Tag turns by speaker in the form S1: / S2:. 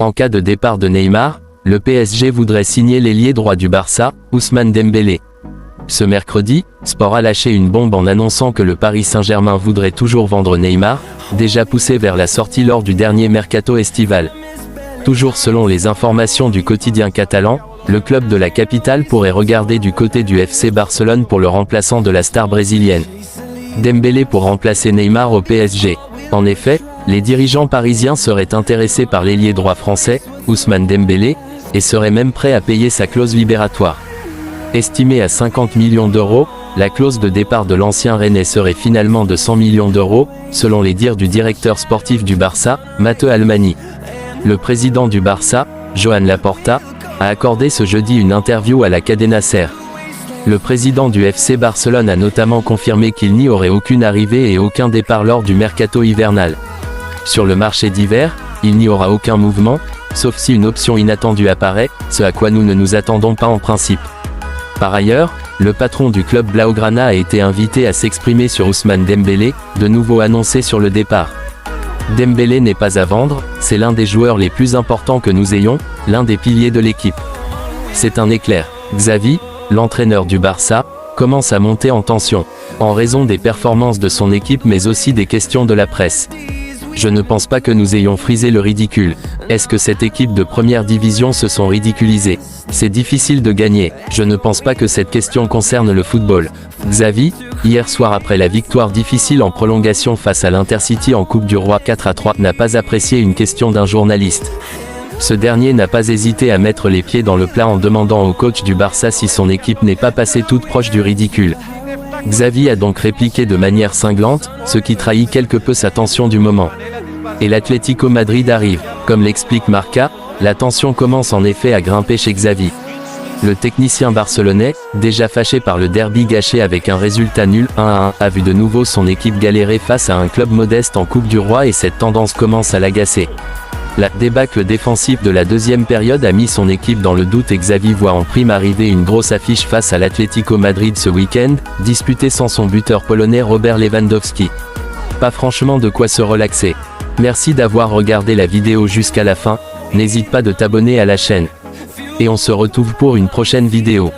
S1: En cas de départ de Neymar, le PSG voudrait signer l'ailier droit du Barça, Ousmane Dembélé. Ce mercredi, Sport a lâché une bombe en annonçant que le Paris Saint-Germain voudrait toujours vendre Neymar, déjà poussé vers la sortie lors du dernier mercato estival. Toujours selon les informations du quotidien catalan, le club de la capitale pourrait regarder du côté du FC Barcelone pour le remplaçant de la star brésilienne. Dembélé pour remplacer Neymar au PSG. En effet, les dirigeants parisiens seraient intéressés par l'ailier droit français, Ousmane Dembélé, et seraient même prêts à payer sa clause libératoire. Estimée à 50 millions d'euros, la clause de départ de l'ancien Rennais serait finalement de 100 millions d'euros, selon les dires du directeur sportif du Barça, Matteo Almani. Le président du Barça, Joan Laporta, a accordé ce jeudi une interview à la Cadena Ser. Le président du FC Barcelone a notamment confirmé qu'il n'y aurait aucune arrivée et aucun départ lors du mercato hivernal. Sur le marché d'hiver, il n'y aura aucun mouvement, sauf si une option inattendue apparaît, ce à quoi nous ne nous attendons pas en principe. Par ailleurs, le patron du club Blaugrana a été invité à s'exprimer sur Ousmane Dembélé, de nouveau annoncé sur le départ. Dembélé n'est pas à vendre, c'est l'un des joueurs les plus importants que nous ayons, l'un des piliers de l'équipe. C'est un éclair. Xavi, l'entraîneur du Barça, commence à monter en tension, en raison des performances de son équipe mais aussi des questions de la presse. Je ne pense pas que nous ayons frisé le ridicule. Est-ce que cette équipe de première division se sont ridiculisés? C'est difficile de gagner, je ne pense pas que cette question concerne le football. Xavi, hier soir après la victoire difficile en prolongation face à l'Intercity en Coupe du Roi 4-3, n'a pas apprécié une question d'un journaliste. Ce dernier n'a pas hésité à mettre les pieds dans le plat en demandant au coach du Barça si son équipe n'est pas passée toute proche du ridicule. Xavi a donc répliqué de manière cinglante, ce qui trahit quelque peu sa tension du moment. Et l'Atlético Madrid arrive. Comme l'explique Marca, la tension commence en effet à grimper chez Xavi. Le technicien barcelonais, déjà fâché par le derby gâché avec un résultat nul 1-1, a vu de nouveau son équipe galérer face à un club modeste en Coupe du Roi et cette tendance commence à l'agacer. La débâcle défensive de la deuxième période a mis son équipe dans le doute et Xavi voit en prime arriver une grosse affiche face à l'Atlético Madrid ce week-end, disputée sans son buteur polonais Robert Lewandowski. Pas franchement de quoi se relaxer. Merci d'avoir regardé la vidéo jusqu'à la fin, n'hésite pas de t'abonner à la chaîne. Et on se retrouve pour une prochaine vidéo.